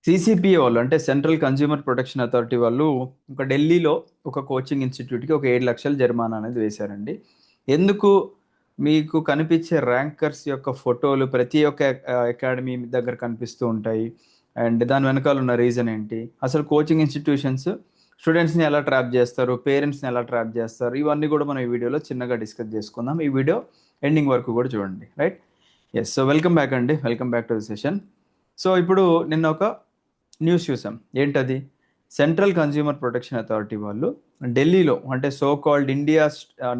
CCPA వాళ్ళు అంటే central consumer protection authority వాళ్ళు ఒక ఢిల్లీలో ఒక కోచింగ్ ఇన్స్టిట్యూట్కి ఒక 7 లక్షల జరిమానా అనేది వేశారండి. ఎందుకు? మీకు కనిపించే ర్యాంకర్స్ యొక్క ఫోటోలు ప్రతి ఒక్క అకాడమీ దగ్గర కనిపిస్తూ ఉంటాయి. అండ్ దాని వెనకాల ఉన్న రీజన్ ఏంటి? అసలు కోచింగ్ ఇన్స్టిట్యూషన్స్ స్టూడెంట్స్ని ఎలా ట్రాప్ చేస్తారు, పేరెంట్స్ని ఎలా ట్రాప్ చేస్తారు, ఇవన్నీ కూడా మనం ఈ వీడియోలో చిన్నగా డిస్కస్ చేసుకుందాం. ఈ వీడియో ఎండింగ్ వరకు కూడా చూడండి. Right? Yes. So welcome back అండి, welcome back to the session. So ఇప్పుడు నిన్న ఒక న్యూస్ చూసాం. ఏంటది? సెంట్రల్ కన్స్యూమర్ ప్రొటెక్షన్ అథారిటీ వాళ్ళు ఢిల్లీలో అంటే so called India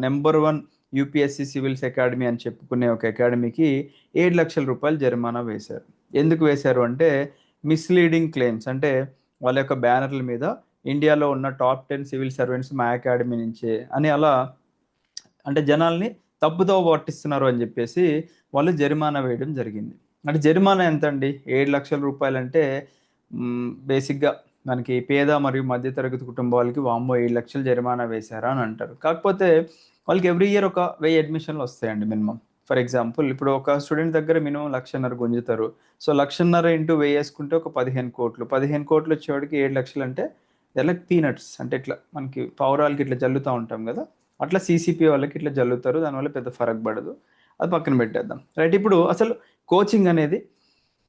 number 1 UPSC civils academy అని చెప్పుకునే ఒక అకాడమీకి 7 లక్షల రూపాయలు జరిమానా వేశారు. ఎందుకు వేశారు అంటే మిస్లీడింగ్ క్లెయిమ్స్, అంటే వాళ్ళ యొక్క బ్యానర్ల మీద ఇండియాలో ఉన్న టాప్ 10 సివిల్ సర్వెంట్స్ మా అకాడమీ నుంచే అని అలా, అంటే జనాల్ని తప్పుదో పట్టిస్తున్నారు అని చెప్పేసి వాళ్ళు జరిమానా వేయడం జరిగింది. అంటే జరిమానా ఎంత అండి? 7 లక్షల రూపాయలు అంటే బేసిక్గా మనకి పేద మరియు మధ్యతరగతి కుటుంబాలకి వామ్మో 7 లక్షలు జరిమానా వేశారా అని అంటారు. కాకపోతే వాళ్ళకి ఎవ్రీ ఇయర్ ఒక 1000 అడ్మిషన్లు వస్తాయండి మినిమం. ఫర్ ఎగ్జాంపుల్ ఇప్పుడు ఒక స్టూడెంట్ దగ్గర మినిమం 1,50,000 గుంజుతారు. సో 1,50,000 ఇంటూ 1000 వేసుకుంటే ఒక 15 కోట్లు. 15 కోట్లు వచ్చేవాడికి 7 లక్షలు అంటే లైక్ పీనట్స్. అంటే ఇట్లా మనకి పావురాలకి ఇట్లా జల్లుతూ ఉంటాం కదా, అట్లా సీసీపీ వాళ్ళకి ఇట్లా జల్లుతారు. దానివల్ల పెద్ద ఫరక్ పడదు. అది పక్కన పెట్టేద్దాం. రైట్? ఇప్పుడు అసలు కోచింగ్ అనేది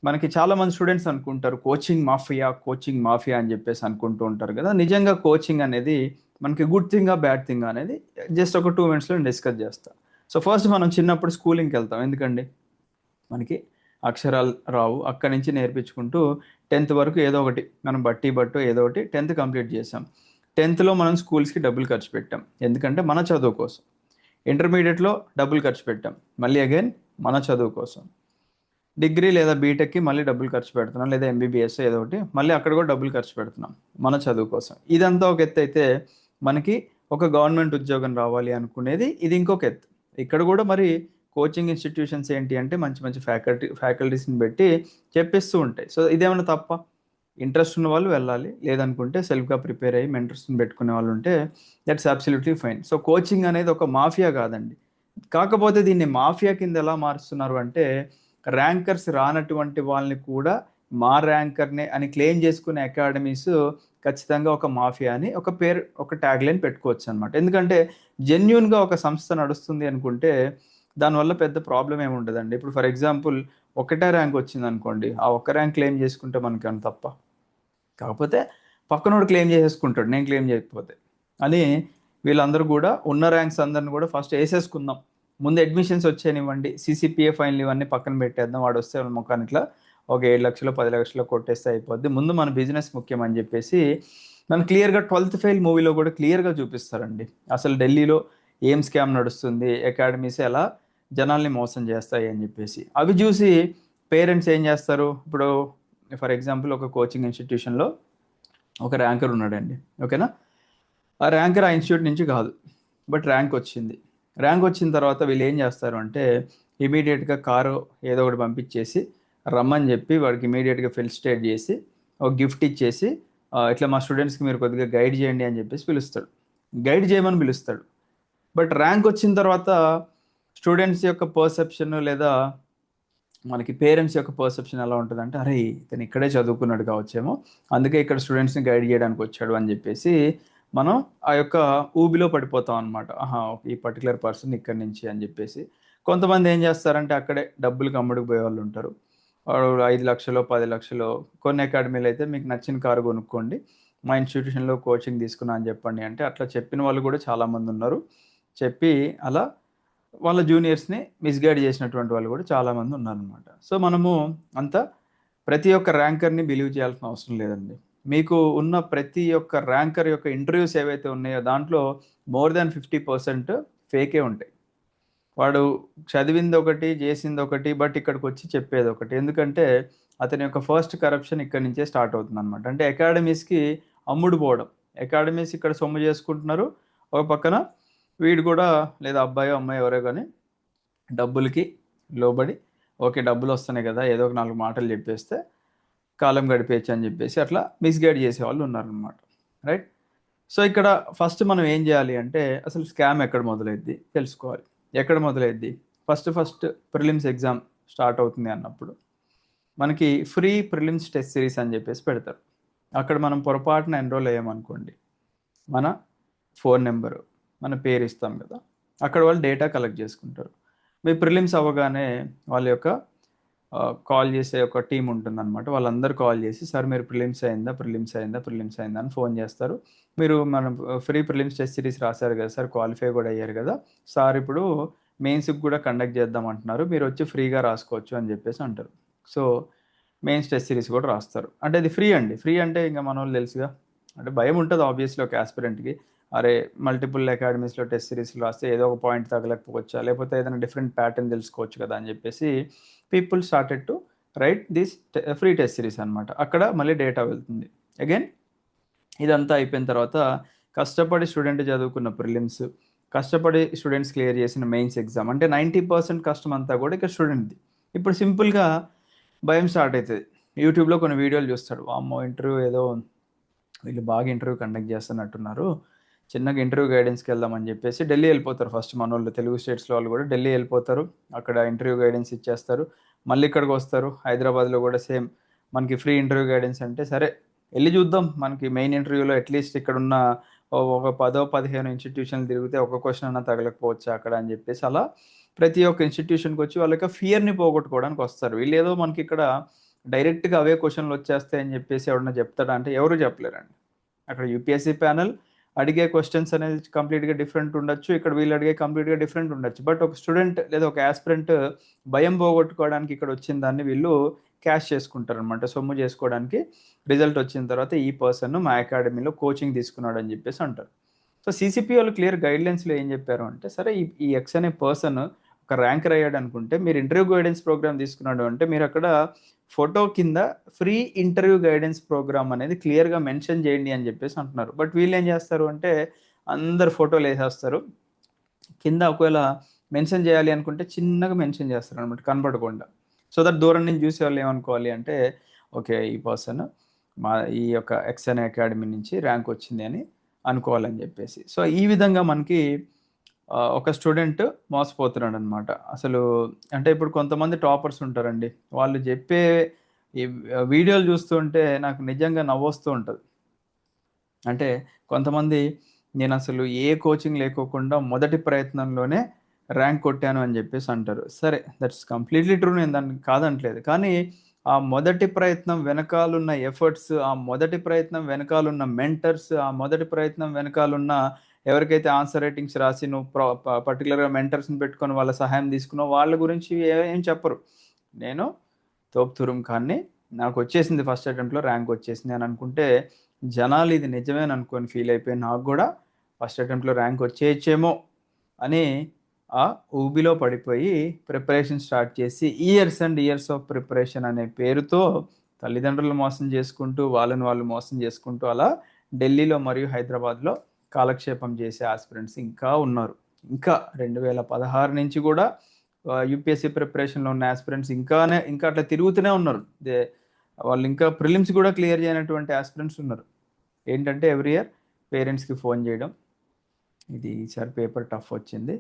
మనకి చాలా మంది స్టూడెంట్స్ అనుకుంటారు కోచింగ్ మాఫియా, కోచింగ్ మాఫియా అని చెప్పేసి అనుకుంటూ ఉంటారు కదా. నిజంగా కోచింగ్ అనేది మనకి గుడ్ థింగా బ్యాడ్ థింగా అనేది జస్ట్ ఒక 2 మినిట్స్లో డిస్కస్ చేస్తాం. సో ఫస్ట్ మనం చిన్నప్పుడు స్కూలింగ్కి వెళ్తాం. ఎందుకండి? మనకి అక్షరాలు రావు, అక్కడి నుంచి నేర్పించుకుంటూ 10th వరకు ఏదో ఒకటి మనం బట్టి బట్టు ఏదో ఒకటి 10th కంప్లీట్ చేసాం. 10thలో మనం స్కూల్స్కి డబ్బులు ఖర్చు పెట్టాం, ఎందుకంటే మన చదువు కోసం. ఇంటర్మీడియట్లో డబ్బులు ఖర్చు పెట్టాం, మళ్ళీ అగైన్ మన చదువు కోసం. డిగ్రీ లేదా బీటెక్కి మళ్ళీ డబ్బులు ఖర్చు పెడుతున్నాం, లేదా ఎంబీబీఎస్ ఏదో ఒకటి మళ్ళీ అక్కడ కూడా డబ్బులు ఖర్చు పెడుతున్నాం మన చదువు కోసం. ఇదంతా ఒక ఎత్తు అయితే, మనకి ఒక గవర్నమెంట్ ఉద్యోగం రావాలి అనుకునేది ఇది ఇంకొక ఎత్తు. ఇక్కడ కూడా మరి కోచింగ్ ఇన్స్టిట్యూషన్స్ ఏంటి అంటే మంచి మంచి ఫ్యాకల్టీస్ని పెట్టి చెప్పిస్తూ ఉంటాయి. సో ఇదేమైనా తప్ప? ఇంట్రెస్ట్ ఉన్న వాళ్ళు వెళ్ళాలి, లేదనుకుంటే సెల్ఫ్గా ప్రిపేర్ అయ్యి మెంటర్స్ని పెట్టుకునే వాళ్ళు ఉంటే that's absolutely fine. So coaching అనేది ఒక మాఫియా కాదండి. కాకపోతే దీన్ని మాఫియా కింద ఎలా మారుస్తున్నారు అంటే, ర్యాంకర్స్ రానటువంటి వాళ్ళని కూడా మా ర్యాంకర్నే అని క్లెయిమ్ చేసుకునే అకాడమీస్ ఖచ్చితంగా ఒక మాఫియా అని ఒక పేరు, ఒక ట్యాగ్ లైన్ పెట్టుకోవచ్చు అనమాట. ఎందుకంటే జెన్యున్గా ఒక సంస్థ నడుస్తుంది అనుకుంటే దానివల్ల పెద్ద ప్రాబ్లం ఏమి ఉండదండి. ఇప్పుడు ఫర్ ఎగ్జాంపుల్ ఒకటే ర్యాంక్ వచ్చింది అనుకోండి, ఆ ఒక్క ర్యాంక్ క్లెయిమ్ చేసుకుంటే మనకి అని తప్ప. కాకపోతే పక్కనోడు క్లెయిమ్ చేసేసుకుంటాడు నేను క్లెయిమ్ చేయకపోతే అని. వీళ్ళందరూ కూడా ఉన్న ర్యాంక్స్ అందరిని కూడా ఫస్ట్ వేసేసుకుందాం, ముందు అడ్మిషన్స్ వచ్చేనివ్వండి, సీసీపీఏ ఫైన్లు ఇవన్నీ పక్కన పెట్టేద్దాం, వాడు వస్తే వాళ్ళ ముఖాన్ని ఇట్లా ఒక 7 లక్షలు 10 లక్షలు కొట్టేస్తే అయిపోద్ది, ముందు మన బిజినెస్ ముఖ్యం అని చెప్పేసి మనం క్లియర్గా 12th ఫెయిల్ మూవీలో కూడా క్లియర్గా చూపిస్తారండి. అసలు ఢిల్లీలో ఏం స్కామ్ నడుస్తుంది, అకాడమీస్ ఎలా జనాల్ని మోసం చేస్తాయి అని చెప్పేసి. అవి చూసి పేరెంట్స్ ఏం చేస్తారు? ఇప్పుడు ఫర్ ఎగ్జాంపుల్ ఒక కోచింగ్ ఇన్స్టిట్యూషన్లో ఒక ర్యాంకర్ ఉన్నాడండి, ఓకేనా? ఆ ర్యాంకర్ ఆ ఇన్స్టిట్యూట్ నుంచి కాదు, బట్ ర్యాంక్ వచ్చింది. ర్యాంక్ వచ్చిన తర్వాత వీళ్ళు ఏం చేస్తారు అంటే ఇమీడియట్గా కారు ఏదో ఒకటి పంపించేసి రమ్మని చెప్పి వాడికి ఇమీడియట్గా ఫెలిసిటేట్ చేసి ఒక గిఫ్ట్ ఇచ్చేసి ఇట్లా మా స్టూడెంట్స్కి మీరు కొద్దిగా గైడ్ చేయండి అని చెప్పేసి పిలుస్తాడు, గైడ్ చేయమని పిలుస్తాడు. బట్ ర్యాంక్ వచ్చిన తర్వాత స్టూడెంట్స్ యొక్క పర్సెప్షన్ లేదా మనకి పేరెంట్స్ యొక్క పర్సెప్షన్ ఎలా ఉంటుందంటే, అరే ఇతను ఇక్కడే చదువుకున్నాడు కావచ్చేమో, అందుకే ఇక్కడ స్టూడెంట్స్ని గైడ్ చేయడానికి వచ్చాడు అని చెప్పేసి మనం ఆ యొక్క ఊబిలో పడిపోతాం అనమాట. ఆహా, ఈ పర్టికులర్ పర్సన్ ఇక్కడి నుంచి అని చెప్పేసి. కొంతమంది ఏం చేస్తారంటే అక్కడే డబ్బులు అమ్ముడుకు పోయే వాళ్ళు ఉంటారు. వాడు 5 లక్షలు 10 లక్షలు, కొన్ని అకాడమీలు అయితే మీకు నచ్చిన కారు కొనుక్కోండి, మా ఇన్స్టిట్యూషన్లో కోచింగ్ తీసుకున్నా అని చెప్పండి అంటే అట్లా చెప్పిన వాళ్ళు కూడా చాలామంది ఉన్నారు. చెప్పి అలా వాళ్ళ జూనియర్స్ని మిస్గైడ్ చేసినటువంటి వాళ్ళు కూడా చాలామంది ఉన్నారనమాట. సో మనము అంతా ప్రతి ఒక్క ర్యాంకర్ని బిలీవ్ చేయాల్సిన అవసరం లేదండి. మీకు ఉన్న ప్రతి ఒక్క ర్యాంకర్ యొక్క ఇంటర్వ్యూస్ ఏవైతే ఉన్నాయో దాంట్లో మోర్ దాన్ 50% ఫేకే ఉంటాయి. వాడు చదివింది ఒకటి, చేసింది ఒకటి, బట్ ఇక్కడికి వచ్చి చెప్పేది ఒకటి. ఎందుకంటే అతని యొక్క ఫస్ట్ కరప్షన్ ఇక్కడి నుంచే స్టార్ట్ అవుతుంది అనమాట. అంటే అకాడమీస్కి అమ్ముడు పోవడం, అకాడమీస్ ఇక్కడ సొమ్ము చేసుకుంటున్నారు, ఒక పక్కన వీడు కూడా లేదా అబ్బాయో అమ్మాయి ఎవరో కానీ డబ్బులకి లోబడి ఓకే డబ్బులు వస్తున్నాయి కదా ఏదో ఒక 4 మాటలు చెప్పేస్తే కాలం గడిపేయచ్చు అని చెప్పేసి అట్లా మిస్గైడ్ చేసే వాళ్ళు ఉన్నారనమాట. రైట్? సో ఇక్కడ ఫస్ట్ మనం ఏం చేయాలి అంటే అసలు స్కామ్ ఎక్కడ మొదలైద్ది తెలుసుకోవాలి. ఎక్కడ మొదలైద్ది? ఫస్ట్ ప్రిలిమ్స్ ఎగ్జామ్ స్టార్ట్ అవుతుంది అన్నప్పుడు మనకి ఫ్రీ ప్రిలిమ్స్ టెస్ట్ సిరీస్ అని చెప్పేసి పెడతారు. అక్కడ మనం పొరపాటున ఎన్రోల్ అయ్యామనుకోండి, మన ఫోన్ నెంబరు, మన పేరు ఇస్తాం కదా, అక్కడ వాళ్ళు డేటా కలెక్ట్ చేసుకుంటారు. మీ ప్రిలిమ్స్ అవ్వగానే వాళ్ళ యొక్క కాల్ చేసే ఒక టీం ఉంటుందన్నమాట. వాళ్ళందరూ కాల్ చేసి, సార్ మీరు ప్రిలిమ్స్ అయిందా అని ఫోన్ చేస్తారు. మీరు మనం ఫ్రీ ప్రిలిమ్స్ టెస్ట్ సిరీస్ రాశారు కదా సార్, క్వాలిఫై కూడా అయ్యారు కదా సార్, ఇప్పుడు మెయిన్స్కి కూడా కండక్ట్ చేద్దాం అంటున్నారు, మీరు వచ్చి ఫ్రీగా రాసుకోవచ్చు అని చెప్పేసి అంటారు. సో మెయిన్స్ టెస్ట్ సిరీస్ కూడా రాస్తారు. అంటే ఇది ఫ్రీ అండి. ఫ్రీ అంటే ఇంకా మన వాళ్ళు తెలుసుగా, అంటే భయం ఉంటుంది ఆబ్వియస్లీ ఒక ఆస్పిరెంట్కి. అరే మల్టిపుల్ అకాడమీస్లో టెస్ట్ సిరీస్లు రాస్తే ఏదో ఒక పాయింట్ తగలకపోవచ్చా, లేకపోతే ఏదైనా డిఫరెంట్ ప్యాటర్న్ తెలుసుకోవచ్చు కదా అని చెప్పేసి people started to right this free test series అనమాట. అక్కడ మళ్ళీ డేటా వెళ్తుంది. అగైన్ ఇదంతా అయిపోయిన తర్వాత కష్టపడి స్టూడెంట్ చదువుకున్న ప్రిలిమ్స్, కష్టపడి స్టూడెంట్స్ క్లియర్ చేసిన మెయిన్స్ ఎగ్జామ్, అంటే 90% కష్టం అంతా కూడా ఇక్కడ స్టూడెంట్ది. ఇప్పుడు సింపుల్గా భయం స్టార్ట్ అవుతుంది. యూట్యూబ్లో కొన్ని వీడియోలు చూస్తాడు, వామ్మో ఇంటర్వ్యూ ఏదో వీళ్ళు బాగా ఇంటర్వ్యూ కండక్ట్ చేస్తున్నట్టున్నారు, చిన్నగా ఇంటర్వ్యూ గైడెన్స్కి వెళ్దామని చెప్పేసి ఢిల్లీ వెళ్ళిపోతారు. ఫస్ట్ మన వాళ్ళు తెలుగు స్టేట్స్లో వాళ్ళు కూడా ఢిల్లీ వెళ్ళిపోతారు. అక్కడ ఇంటర్వ్యూ గైడెన్స్ ఇచ్చేస్తారు. మళ్ళీ ఇక్కడికి వస్తారు. హైదరాబాద్లో కూడా సేమ్ మనకి ఫ్రీ ఇంటర్వ్యూ గైడెన్స్ అంటే సరే వెళ్ళి చూద్దాం, మనకి మెయిన్ ఇంటర్వ్యూలో అట్లీస్ట్ ఇక్కడ ఉన్న ఒక 10-15 ఇన్స్టిట్యూషన్లు తిరిగితే ఒక క్వశ్చన్ అన్నా తగలకపోవచ్చు అక్కడ అని చెప్పేసి అలా ప్రతి ఒక్క ఇన్స్టిట్యూషన్కి వచ్చి వాళ్ళకి ఫియర్ని పోగొట్టుకోవడానికి వస్తారు. వీళ్ళు ఏదో మనకి ఇక్కడ డైరెక్ట్గా అవే క్వశ్చన్లు వచ్చేస్తాయని చెప్పేసి ఎవరన్నా చెప్తాడా అంటే ఎవరు చెప్పలేరండి. అక్కడ యూపీఎస్సీ ప్యానల్ అడిగే క్వశ్చన్స్ అనేది కంప్లీట్గా డిఫరెంట్ ఉండొచ్చు, ఇక్కడ వీళ్ళు అడిగే కంప్లీట్గా డిఫరెంట్ ఉండొచ్చు. బట్ ఒక స్టూడెంట్ లేదా ఒక ఆస్పిరెంట్ భయం పోగొట్టుకోవడానికి ఇక్కడ వచ్చిన దాన్ని వీళ్ళు క్యాష్ చేసుకుంటారు అనమాట. సొమ్ము చేసుకోవడానికి రిజల్ట్ వచ్చిన తర్వాత ఈ పర్సన్ మా అకాడమీలో కోచింగ్ తీసుకున్నాడు అని చెప్పేసి అంటారు. సో సీసీపీ వాళ్ళు క్లియర్ గైడ్లైన్స్లో ఏం చెప్పారు అంటే, సరే ఈ ఎక్స్ అనే పర్సన్ ఒక ర్యాంకర్ అయ్యాడు అనుకుంటే, మీరు ఇంటర్వ్యూ గైడెన్స్ ప్రోగ్రామ్ తీసుకున్నాడు అంటే, మీరు అక్కడ ఫోటో కింద ఫ్రీ ఇంటర్వ్యూ గైడెన్స్ ప్రోగ్రామ్ అనేది క్లియర్గా మెన్షన్ చేయండి అని చెప్పేసి అంటున్నారు. బట్ వీళ్ళు ఏం చేస్తారు అంటే అందరు ఫోటోలు వేసేస్తారు, కింద ఒకవేళ మెన్షన్ చేయాలి అనుకుంటే చిన్నగా మెన్షన్ చేస్తారు అనమాట కనపడకుండా. సో దట్ దూరం నుంచి చూసే వాళ్ళు ఏమనుకోవాలి అంటే, ఓకే ఈ పర్సన్ మా ఈ యొక్క ఎక్స్ అనే అకాడమీ నుంచి ర్యాంక్ వచ్చింది అని అనుకోవాలని చెప్పేసి. సో ఈ విధంగా మనకి ఒక స్టూడెంట్ మోసపోతున్నాడు అనమాట. అసలు అంటే ఇప్పుడు కొంతమంది టాపర్స్ ఉంటారండి, వాళ్ళు చెప్పే ఈ వీడియోలు చూస్తుంటే నాకు నిజంగా నవ్వొస్తూ ఉంటుంది. అంటే కొంతమంది నేను అసలు ఏ కోచింగ్ లేకోకుండా మొదటి ప్రయత్నంలోనే ర్యాంక్ కొట్టాను అని చెప్పేసి అంటారు. సరే దట్స్ కంప్లీట్లీ ట్రూ, నేను దాన్ని కాదంటలేదు. కానీ ఆ మొదటి ప్రయత్నం వెనకాలున్న ఎఫర్ట్స్, ఆ మొదటి ప్రయత్నం వెనకాలున్న మెంటర్స్, ఆ మొదటి ప్రయత్నం వెనకాలున్న ఎవరికైతే ఆన్సర్ రైటింగ్స్ రాసి నువ్వు పర్టికులర్గా మెంటర్స్ని పెట్టుకొని వాళ్ళ సహాయం తీసుకున్నావు వాళ్ళ గురించి ఏం చెప్పరు. నేను తోపుతురుం ఖాన్ని, నాకు వచ్చేసింది ఫస్ట్ అటెంప్ట్లో ర్యాంక్ వచ్చేసింది అని అనుకుంటే జనాలు ఇది నిజమేని అనుకొని ఫీల్ అయిపోయి నాకు కూడా ఫస్ట్ అటెంప్ట్లో ర్యాంక్ వచ్చేయచ్చేమో అని ఆ ఊబిలో పడిపోయి ప్రిపరేషన్ స్టార్ట్ చేసి years and years of preparation అనే పేరుతో తల్లిదండ్రులు మోసం చేసుకుంటూ వాళ్ళని వాళ్ళు మోసం చేసుకుంటూ అలా ఢిల్లీలో మరియు హైదరాబాద్లో కాలక్షేపం చేసే ఆస్పిరెంట్స్ ఇంకా ఉన్నారు. ఇంకా 2016 నుంచి కూడా యూపీఎస్సీ ప్రిపరేషన్లో ఉన్న ఆస్పిరెంట్స్ ఇంకా అట్లా తిరుగుతూనే ఉన్నారు. వాళ్ళు ఇంకా ప్రిలిమ్స్ కూడా క్లియర్ చేయనటువంటి ఆస్పిరెంట్స్ ఉన్నారు. ఏంటంటే ఎవ్రీ ఇయర్ పేరెంట్స్కి ఫోన్ చేయడం, ఇది ఈసారి పేపర్ టఫ్ వచ్చింది,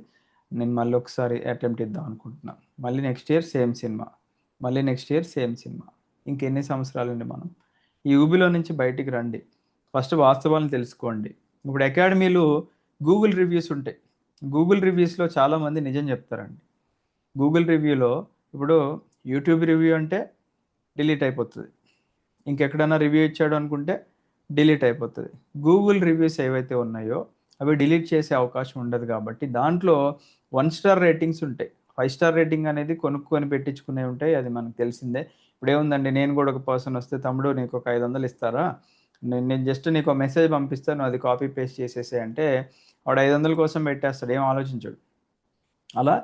నేను మళ్ళీ ఒకసారి అటెంప్ట్ ఇద్దాం అనుకుంటున్నాను, మళ్ళీ నెక్స్ట్ ఇయర్ సేమ్ సినిమా, మళ్ళీ నెక్స్ట్ ఇయర్ సేమ్ సినిమా. ఇంకెన్ని సంవత్సరాలండి మనం ఈ ఊబిలో నుంచి బయటికి రండి, ఫస్ట్ వాస్తవాలను తెలుసుకోండి. ఇప్పుడు అకాడమీలు గూగుల్ రివ్యూస్ ఉంటాయి. గూగుల్ రివ్యూస్లో చాలామంది నిజం చెప్తారండి. గూగుల్ రివ్యూలో ఇప్పుడు యూట్యూబ్ రివ్యూ అంటే డిలీట్ అయిపోతుంది, ఇంకెక్కడైనా రివ్యూ ఇచ్చాడు అనుకుంటే డిలీట్ అయిపోతుంది. గూగుల్ రివ్యూస్ ఏవైతే ఉన్నాయో అవి డిలీట్ చేసే అవకాశం ఉండదు కాబట్టి దాంట్లో 1 స్టార్ రేటింగ్స్ ఉంటాయి. 5 స్టార్ రేటింగ్ అనేది కొనుక్కొని పెట్టించుకునే ఉంటాయి, అది మనకు తెలిసిందే. ఇప్పుడు ఏముందండి, నేను కూడా ఒక పర్సన్ వస్తే తమ్ముడు నీకు ఒక 500 ఇస్తారా, నేను జస్ట్ నీకు ఒక మెసేజ్ పంపిస్తాను అది కాపీ పేస్ట్ చేసేసే అంటే వాడు 500 కోసం పెట్టేస్తాడు, ఏం ఆలోచించాడు. అలా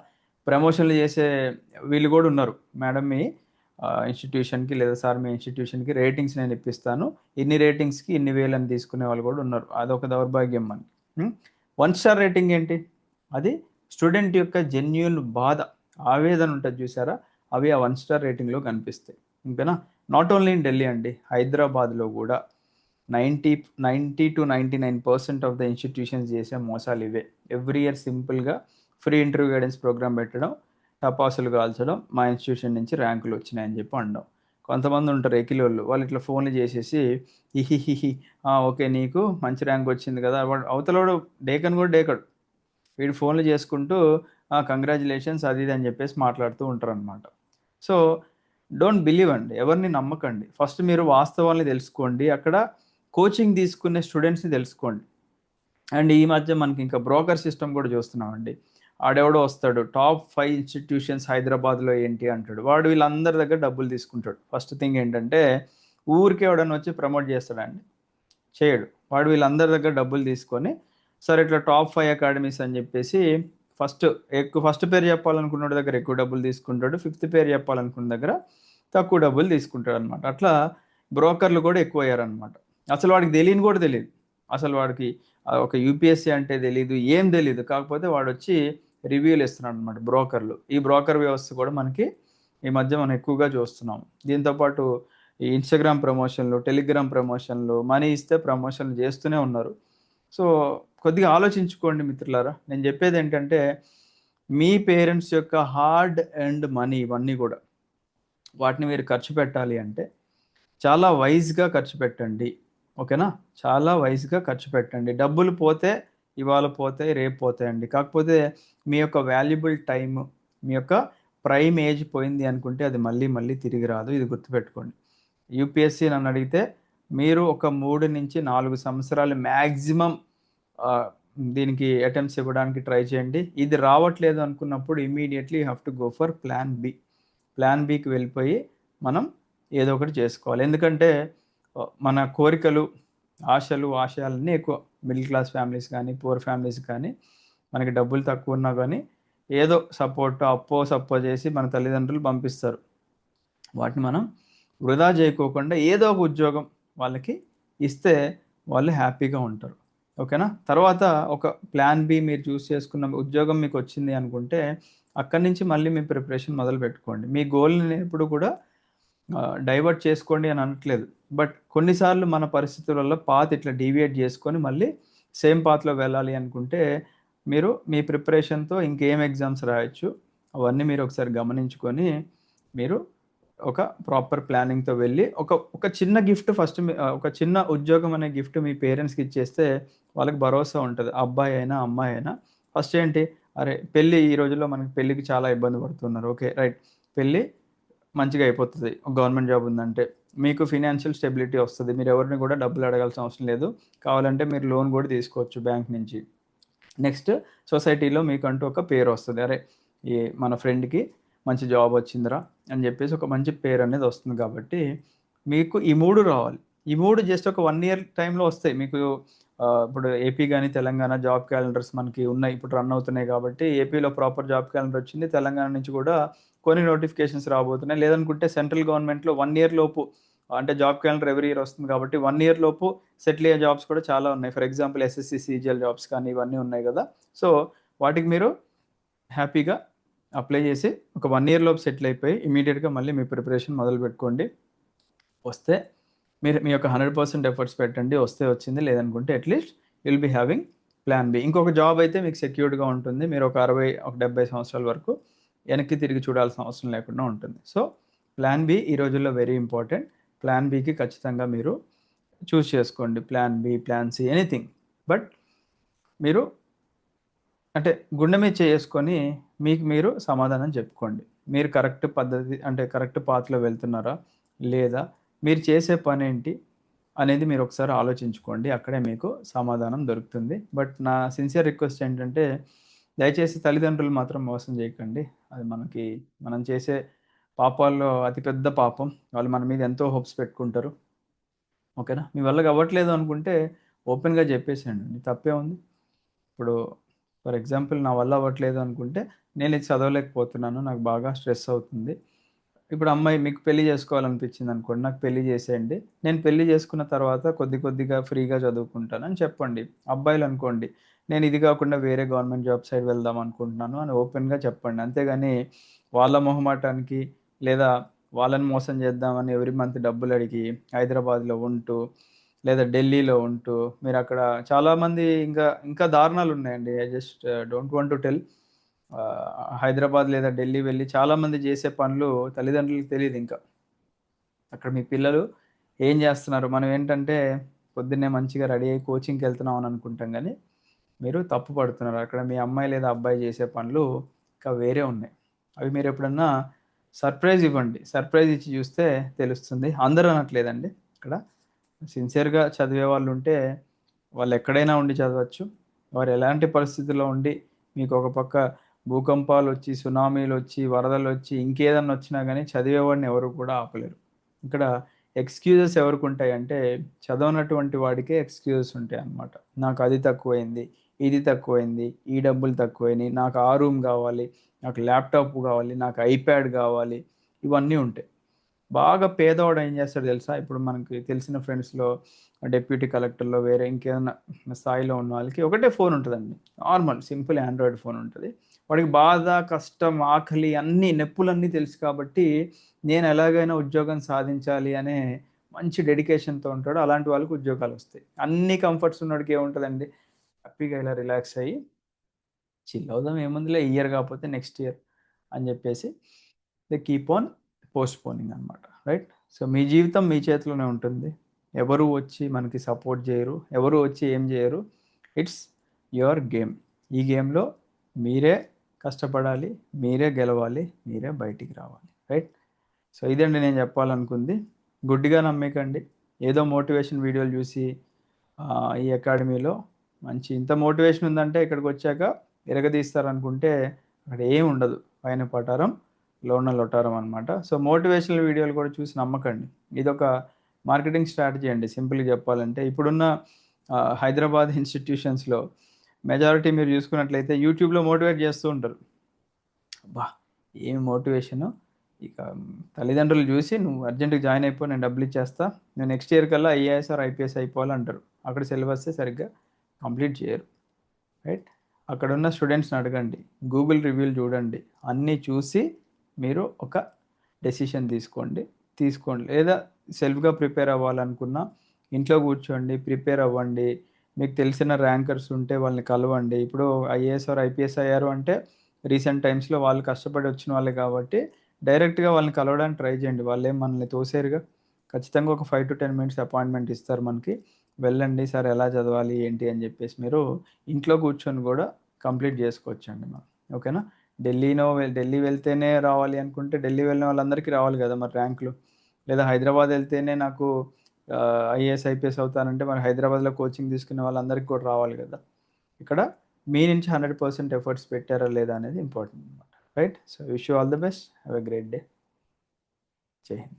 ప్రమోషన్లు చేసే వీళ్ళు కూడా ఉన్నారు. మేడం మీ ఇన్స్టిట్యూషన్కి లేదా సార్ మీ ఇన్స్టిట్యూషన్కి రేటింగ్స్ నేను ఇప్పిస్తాను, ఇన్ని రేటింగ్స్కి ఇన్ని వేలని తీసుకునే వాళ్ళు కూడా ఉన్నారు. అదొక దౌర్భాగ్యం మనకి. 1 స్టార్ రేటింగ్ ఏంటి, అది స్టూడెంట్ యొక్క జెన్యూన్ బాధ, ఆవేదన ఉంటుంది చూసారా, అవి ఆ 1 స్టార్ రేటింగ్లో కనిపిస్తాయి. ఇంకేనా, నాట్ ఓన్లీ ఇన్ ఢిల్లీ అండి, హైదరాబాద్లో కూడా 90-99% ఆఫ్ ద ఇన్స్టిట్యూషన్స్ చేసే మోసాలు ఇవే. ఎవ్రీ ఇయర్ సింపుల్గా ఫ్రీ ఇంటర్వ్యూ గైడెన్స్ ప్రోగ్రామ్ పెట్టడం, టపాసులు కాల్చడం, మా ఇన్స్టిట్యూషన్ నుంచి ర్యాంకులు వచ్చినాయని చెప్పి అనడం. కొంతమంది ఉంటారు ఎకిలోళ్ళు. వాళ్ళు ఇట్లా ఫోన్‌లు చేసేసి ఇహిహిహి ఓకే. నీకు మంచి ర్యాంక్ వచ్చింది కదా! వాడు అవతలోడు డేకను కూడా డేకడు. వీడు ఫోన్‌లు చేసుకుంటూ కంగ్రాచ్యులేషన్స్ అది ఇది అని చెప్పేసి మాట్లాడుతూ ఉంటారనమాట. సో, డోంట్ బిలీవ్ అండి. ఎవరిని నమ్మకండి. ఫస్ట్ మీరు వాస్తవాల్ని తెలుసుకోండి. అక్కడ కోచింగ్ తీసుకునే స్టూడెంట్స్‌ని తెలుసుకోండి. అండ్ ఈ మధ్య మనకి ఇంకా బ్రోకర్ సిస్టమ్ కూడా చూస్తున్నామండి. ఆడెవడో వస్తాడు. టాప్ 5 ఇన్‌స్టిట్యూషన్స్ హైదరాబాద్‌లో ఏంటి అంటాడు. వాడు వీళ్ళందరి దగ్గర డబ్బులు తీసుకుంటాడు. ఫస్ట్ థింగ్ ఏంటంటే ఊరికే ఎవడన్నా వచ్చి ప్రమోట్ చేస్తాడా అండి? చేయడు. వాడు వీళ్ళందరి దగ్గర డబ్బులు తీసుకొని, సరే ఇట్లా టాప్ 5 అకాడమీస్ అని చెప్పేసి ఫస్ట్ ఫస్ట్ పేరు చెప్పాలనుకున్నోడి దగ్గర ఎక్కువ డబ్బులు తీసుకుంటాడు. ఫిఫ్త్ పేరు చెప్పాలనుకున్న దగ్గర తక్కువ డబ్బులు తీసుకుంటాడనమాట. అట్లా బ్రోకర్‌లు కూడా ఎక్కువయ్యారనమాట. అసలు వాడికి తెలియని కూడా తెలీదు. అసలు వాడికి ఒక యూపీఎస్సీ అంటే తెలీదు. ఏం తెలీదు. కాకపోతే వాడొచ్చి రివ్యూలు ఇస్తున్నాడనమాట బ్రోకర్‌లు. ఈ బ్రోకర్ వ్యవస్థ కూడా మనకి ఈ మధ్య మనం ఎక్కువగా చూస్తున్నాం. దీంతో పాటు ఈ ఇన్‌స్టాగ్రామ్ ప్రమోషన్‌లు, టెలిగ్రామ్ ప్రమోషన్‌లు, మనీ ఇస్తే ప్రమోషన్‌లు చేస్తూనే ఉన్నారు. సో, కొద్దిగా ఆలోచించుకోండి మిత్రులారా. నేను చెప్పేదేంటంటే, మీ పేరెంట్స్ యొక్క హార్డ్ ఎర్న్డ్ మనీ ఇవన్నీ గూడా. వాటిని మీరు ఖర్చు పెట్టాలి అంటే, చాలా వైస్‌గా ఖర్చు పెట్టండి. ఓకేనా? చాలా వైస్‌గా ఖర్చు పెట్టండి. డబ్బులు పోతే ఇవాళ పోతాయి, రేపు పోతాయండి. కాకపోతే మీ యొక్క వాల్యుబుల్ టైమ్, మీ యొక్క ప్రైమ్ ఏజ్ పోయింది అనుకుంటే అది మళ్ళీ మళ్ళీ తిరిగి రాదు. ఇది గుర్తుపెట్టుకోండి. యూపీఎస్సీ నన్నడిగితే మీరు ఒక 3-4 సంవత్సరాలు మాక్సిమం ఆహ్, దీనికి అటెంప్ట్స్ ఇవ్వడానికి ట్రై చేయండి. ఇది రావట్లేదు అనుకున్నప్పుడు immediately you have to go for plan B. Plan బికి వెళ్ళిపోయి మనం ఏదో ఒకటి చేసుకోవాలి. ఎందుకంటే మన కోరికలు, ఆశలు, ఆశయాలన్నీ ఎక్కువ. మిడిల్ క్లాస్ ఫ్యామిలీస్ గానీ, పూర్ ఫ్యామిలీస్ కానీ, మనకి డబ్బులు తక్కువున్నా గానీ, ఏదో సపోర్టో, అప్పో, సప్పో చేసి మన తల్లిదండ్రులు పంపిస్తారు. వాటిని మనం వృధా చేయకోకుండా ఏదో ఒక ఉద్యోగం వాళ్ళకి ఇస్తే వాళ్ళు హ్యాపీగా ఉంటారు. ఓకేనా? తర్వాత ఒక ప్లాన్ బి మీరు చూస్ చేసుకున్న ఉద్యోగం మీకొచ్చింది అనుకుంటే, అక్కడి నుంచి మళ్ళీ మీ ప్రిపరేషన్ మొదలుపెట్టుకోండి. మీ గోల్‌ని ఎప్పుడు కూడా డైవర్ట్ చేసుకోండి అని అనట్లేదు. బట్ కొన్నిసార్లు మన పరిస్థితుల వల్ల పాత్ ఇట్లా డీవియేట్ చేసుకొని మళ్ళీ సేమ్ పాత్‌లో వెళ్ళాలి అనుకుంటే, మీరు మీ ప్రిపరేషన్‌తో ఇంకేం ఎగ్జామ్స్ రాయొచ్చు, అవన్నీ మీరు ఒకసారి గమనించుకొని, మీరు ఒక ప్రాపర్ ప్లానింగ్‌తో వెళ్ళి ఒక చిన్న గిఫ్ట్ ఫస్ట్ ఒక చిన్న ఉద్యోగం అనే గిఫ్ట్ మీ పేరెంట్స్‌కి ఇచ్చేస్తే వాళ్ళకి భరోసా ఉంటది. అబ్బాయి అయినా, అమ్మాయి అయినా. ఫస్ట్ ఏంటి, అరే! పెళ్లి ఈ రోజుల్లో మనకి పెళ్ళికి చాలా ఇబ్బంది పడుతున్నారు. ఓకే. రైట్. పెళ్లి మంచిగా అయిపోతది. గవర్నమెంట్ జాబ్ ఉందంటే. మీకు ఫినాన్షియల్ స్టెబిలిటీ వస్తది. మీరెవరిని కూడా డబ్బులు అడగాల్సిన అవసరం లేదు. కావాలంటే మీరు లోన్ కూడా తీసుకోవచ్చు బ్యాంక్ నుంచి. నెక్స్ట్ సొసైటీలో మీకంటూ ఒక పేరొస్తది. అరే! ఈ మన ఫ్రెండ్‌కి మంచి జాబ్ వచ్చిందిరా అని జెప్పేసి ఒక మంచి పేరనేది వస్తుంది కాబట్టి, మీకు ఈ 3 రావాలి. ఈ 3 జస్ట్ ఒక 1 ఇయర్ టైమ్‌లో వస్తాయి. మీకు ఇప్పుడు ఏపీ గాని, తెలంగాణ జాబ్ క్యాలెండర్స్ మనకి ఉన్నాయి. ఇప్పుడు రన్ అవుతున్నాయి కాబట్టి, ఏపీలో ప్రాపర్ జాబ్ క్యాలెండర్ వచ్చింది. తెలంగాణ నుంచి కూడా కొన్ని నోటిఫికేషన్స్ రాబోతున్నాయి. లేదనుకుంటే సెంట్రల్ గవర్నమెంట్‌లో 1 ఇయర్ లోపు అంటే జాబ్ క్యాలెండర్ ఎవ్రీ ఇయర్ వస్తుంది కాబట్టి 1 ఇయర్ లోపు సెటిల్ అయ్యే జాబ్స్ కూడా చాలా ఉన్నాయి. For example SSC, CGL jobs కానీ ఇవన్నీ ఉన్నాయి గదా! సో, వాటికి మీరు హ్యాపీగా అప్లై చేసి ఒక 1 ఇయర్ లోపు సెటిల్ అయిపోయి ఇమ్మీడియేట్‌గా మళ్ళీ మీ ప్రిపరేషన్ మొదలుపెట్టుకోండి. వస్తే మీరు మీ యొక్క 100% ఎఫర్ట్స్ పెట్టండి. వస్తే వచ్చింది. లేదనుకుంటే at least you will be having plan B. ఇంకొక జాబ్ అయితే మీకు సెక్యూర్డ్‌గా ఉంటుంది. మీరు ఒక 60, ఒక 70 సంవత్సరాల వరకు వెనక్కి తిరిగి చూడాల్సిన అవసరం లేకుండా ఉంటుంది. సో, ప్లాన్ బి ఈ రోజుల్లో వెరీ ఇంపార్టెంట్. ప్లాన్ బికి ఖచ్చితంగా మీరు చూజ్ చేసుకోండి. Plan B, plan C anything. But మీరు అంటే గుండె మీద చేసుకొని మీకు మీరు సమాధానం చెప్పుకోండి. మీరు కరెక్ట్ పద్ధతి అంటే కరెక్ట్ పాత్‌లో వెళ్తున్నారా? లేదా? మీరు చేసే పనేంటి? అనేది మీరు ఒకసారి ఆలోచించుకోండి. అక్కడే మీకు సమాధానం దొరుకుతుంది. బట్ నా సిన్సియర్ రిక్వెస్ట్ ఏంటంటే, దయచేసి తల్లిదండ్రులు మాత్రం మోసం చేయకండి. అది మనం చేసే పాపాల్లో అతి పెద్ద పాపం. వాళ్ళు మన మీద ఎంతో హోప్స్ పెట్టుకుంటారు. ఓకేనా? మీ వల్ల అవ్వట్లేదు అనుకుంటే ఓపెన్‌గా చెప్పేసేయండి. తప్పేముంది? ఇప్పుడు ఫర్ ఎగ్జాంపుల్ నా వల్ల అవ్వట్లేదు అనుకుంటే, నేను ఇది చదవలేకపోతున్నాను. నాకు బాగా స్ట్రెస్ అవుతుంది. ఇప్పుడు అమ్మాయి మీకు పెళ్లి చేసుకోవాలనిపించిందనుకోండి. నాకు పెళ్లి చేసేయండి. నేను పెళ్లి చేసుకున్న తర్వాత కొద్ది కొద్దిగా ఫ్రీగా చదువుకుంటానని చెప్పండి. అబ్బాయిలనుకోండి, నేను ఇది కాకుండా వేరే గవర్నమెంట్ జాబ్ సైడ్ వెళ్దాం అనుకుంటున్నాను అని ఓపెన్‌గా చెప్పండి. అంతేగాని వాళ్ళ మొహమాటానికి లేదా వాళ్ళని మోసం చేద్దామని ఎవ్రీ మంత్ డబ్బులడిగి హైదరాబాద్‌లో ఉంటూ లేదా ఢిల్లీలో ఉంటూ మీరక్కడ చాలామంది ఇంకా దారుణాలున్నాయండి. I just don't want to tell. Hyderabad లేదా ఢిల్లీ వెళ్లి చాలామంది చేసే పనులు తల్లిదండ్రులకు తెలీదింకా. అక్కడ మీ పిల్లలు ఏం చేస్తున్నారు? మనం ఏంటంటే పొద్దున్నే మంచిగా రెడీ అయ్యి కోచింగ్‌కి వెళ్తున్నాం అని అనుకుంటాం గానీ, మీరు తప్పు పడుతున్నారు. అక్కడ మీ అమ్మాయి లేదా అబ్బాయి చేసే పనులు ఇంకా వేరే ఉన్నాయి. అవి మీరెప్పుడన్నా సర్ప్రైజ్ ఇవ్వండి. సర్ప్రైజ్ ఇచ్చి చూస్తే తెలుస్తుంది. అందరూ అనట్లేదండి. ఇక్కడ సిన్సియర్‌గా చదివే వాళ్ళుంటే వాళ్ళెక్కడైనా ఉండి చదవచ్చు. వారు ఎలాంటి పరిస్థితుల్లో ఉండి మీకు ఒక పక్క భూకంపాలొచ్చి, సునామీలొచ్చి, వరదలొచ్చి ఇంకేదన్నా వచ్చినా గానీ చదివేవాడిని ఎవరు కూడా ఆపలేరు. ఇక్కడ ఎక్స్‌క్యూజెస్ ఎవరికుంటాయంటే చదవనటువంటి వాడికే ఎక్స్‌క్యూజెస్ ఉంటాయన్నమాట. నాకు అది తక్కువైంది, ఇది తక్కువైంది, ఈ డబ్బులు తక్కువైనియి, నాకు ఆ రూమ్ గావాలి, నాకు ల్యాప్‌టాప్ గావాలి, నాకు ఐప్యాడ్ గావాలి, ఇవన్నీ ఉంటాయి. బాగా పేదవాడు ఏం చేస్తాడో తెలుసా? ఇప్పుడు మనకి తెలిసిన ఫ్రెండ్స్‌లో డిప్యూటీ కలెక్టర్‌లో వేరే ఇంకేదన్నా స్థాయిలో ఉన్న వాళ్ళకి ఒకటే ఫోన్ ఉంటదండి. నార్మల్ సింపుల్ ఆండ్రాయిడ్ ఫోన్ ఉంటది. వాడికి బాధ, కష్టం, ఆకలి అన్నీ నొప్పులన్నీ తెలుసు కాబట్టి నేను ఎలాగైనా ఉద్యోగం సాధించాలి అనే మంచి డెడికేషన్‌తో ఉంటాడు. అలాంటి వాళ్ళకి ఉద్యోగాలొస్తాయి. అన్ని కంఫర్ట్స్ ఉన్నోడికి ఏముంటదండి? హ్యాపీగా ఇలా రిలాక్స్ అయ్యి చిల్ అవుదాం ఏముందిలే ఈ ఇయర్ కాకపోతే నెక్స్ట్ ఇయర్ అని చెప్పేసి దే కీప్ ఆన్ పోస్ట్‌పోనింగ్ అనమాట. రైట్? సో, మీ జీవితం మీ చేతిలోనే ఉంటుంది. ఎవరు వచ్చి మనకి సపోర్ట్ జేయరు. ఎవరు వచ్చి ఏం జేయరు. It's your game. ఈ గేమ్‌లో మీరే కష్టపడాలి. మీరే గెలవాలి. మీరే బయటికి రావాలి. రైట్? సో, ఇదండి నేను చెప్పాలనుకుంది. గుడ్డిగా నమ్మేకండి. ఏదో మోటివేషన్ వీడియోలు జూసి ఈ అకాడమీలో మంచి ఇంత మోటివేషన్ ఉందంటే ఇక్కడికొచ్చాక ఇరగదీస్తారనుకుంటే అక్కడ ఏమి ఉండదు. పైన పటారం, లోన లొటారం అనమాట. సో, మోటివేషనల్ వీడియోలు కూడా చూసి నమ్మకండి. ఇదొక మార్కెటింగ్ స్ట్రాటజీ అండి సింపుల్‌గా చెప్పాలంటే. ఇప్పుడున్న హైదరాబాద్ ఇన్‌స్టిట్యూషన్స్‌లో మెజారిటీ మీరు చూసుకున్నట్లయితే యూట్యూబ్‌లో మోటివేట్ చేస్తూ ఉంటారు. అబ్బా! ఏం మోటివేషను. ఇక తల్లిదండ్రులు జూసి "నువ్వు అర్జెంట్‌గా జాయిన్ అయిపో. నేను డబ్బులిచ్చేస్తా. నువ్వు నెక్స్ట్ ఇయర్ కల్లా ఐఏఎస్ ఆర్ ఐపీఎస్ అయిపోవాలంటారు." అక్కడ సిలబస్సే సరిగ్గా కంప్లీట్ చేయరు. రైట్? అక్కడున్న స్టూడెంట్స్‌ని అడగండి. గూగుల్ రివ్యూలు చూడండి. అన్నీ చూసి మీరు ఒక డెసిషన్ తీసుకోండి. తీసుకోండి. లేదా సెల్ఫ్‌గా ప్రిపేర్ అవ్వాలనుకున్నా ఇంట్లో కూర్చోండి. ప్రిపేర్ అవ్వండి. మీకు తెలిసిన ర్యాంకర్స్ ఉంటే వాళ్ళని కలవండి. ఇప్పుడు ఐఏఎస్ ఆర్ ఐపీఎస్ అయ్యారు అంటే రీసెంట్ టైమ్స్‌లో వాళ్ళు కష్టపడి వచ్చిన వాళ్ళే కాబట్టి డైరెక్ట్‌గా వాళ్ళని కలవడానికి ట్రై చేయండి. వాళ్ళేం మనల్ని తోసేరుగా. ఖచ్చితంగా ఒక 5-10 మినిట్స్ అపాయింట్‌మెంట్ ఇస్తారు మనకి. వెళ్ళండి. సార్ ఎలా చదవాలి? ఏంటి? అని జెప్పేసి మీరు ఇంట్లో కూర్చొని గూడా కంప్లీట్ జేసుకోవచ్చండి మనం. ఓకేనా? ఢిల్లీ వెళ్తేనే రావాలి అనుకుంటే ఢిల్లీ వెళ్ళిన వాళ్ళందరికీ రావాలి గదా! మరి ర్యాంకులు. లేదా హైదరాబాద్ ఎళ్తేనే నాకు ఐఏఎస్, ఐపీఎస్ అవుతానంటే మరి హైదరాబాద్‌లో కోచింగ్ తీసుకునే వాళ్ళందరికీ కూడా రావాలి గదా! ఇక్కడ మీ నుంచి 100% ఎఫర్ట్స్ పెట్టారా లేదా అనేది ఇంపార్టెంట్ అన్నమాట. Right? So, wish you all the best. Have a great day. జై హింద్.